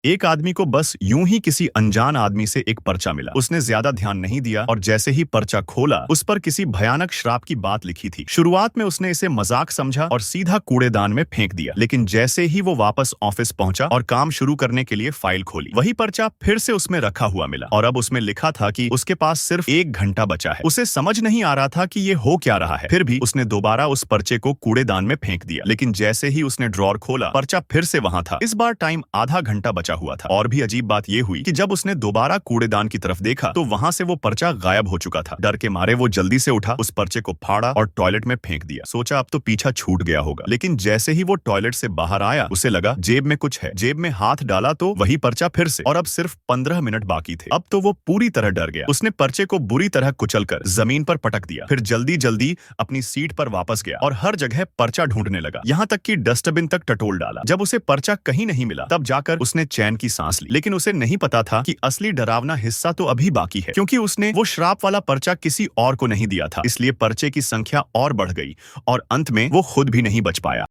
एक आदमी को बस यूं ही किसी अनजान आदमी से एक पर्चा मिला। उसने ज्यादा ध्यान नहीं दिया और जैसे ही पर्चा खोला उस पर किसी भयानक श्राप की बात लिखी थी। शुरुआत में उसने इसे मजाक समझा और सीधा कूड़ेदान में फेंक दिया, लेकिन जैसे ही वो वापस ऑफिस पहुंचा और काम शुरू करने के लिए फाइल खोली, वही पर्चा फिर से उसमें रखा हुआ मिला और अब उसमें लिखा था कि उसके पास सिर्फ 1 घंटा बचा है। उसे समझ नहीं आ रहा था कि ये हो क्या रहा है। फिर भी उसने दोबारा उस पर्चे को कूड़ेदान में फेंक दिया, लेकिन जैसे ही उसने ड्रॉर खोला पर्चा फिर से वहां था। इस बार टाइम आधा घंटा बचा हुआ था और भी अजीब बात यह हुई कि जब उसने दोबारा कूड़ेदान की तरफ देखा तो वहां से वो पर्चा गायब हो चुका था। डर के मारे वो जल्दी से उठा, उस पर्चे को फाड़ा और टॉयलेट में फेंक दिया। सोचा अब तो पीछा छूट गया होगा, लेकिन जैसे ही वो टॉयलेट से बाहर आया उसे लगा जेब में कुछ है। जेब में हाथ डाला तो वही पर्चा फिर से, और अब सिर्फ 15 मिनट बाकी थे। अब तो वो पूरी तरह डर गया। उसने पर्चे को बुरी तरह कुचलकर जमीन पर पटक दिया, फिर जल्दी जल्दी अपनी सीट पर वापस गया और हर जगह पर्चा ढूंढने लगा, यहाँ तक कि डस्टबिन तक टटोल डाला। जब उसे पर्चा कहीं नहीं मिला तब जाकर उसने चैन की सांस ली, लेकिन उसे नहीं पता था कि असली डरावना हिस्सा तो अभी बाकी है, क्योंकि उसने वो श्राप वाला पर्चा किसी और को नहीं दिया था। इसलिए पर्चे की संख्या और बढ़ गई और अंत में वो खुद भी नहीं बच पाया।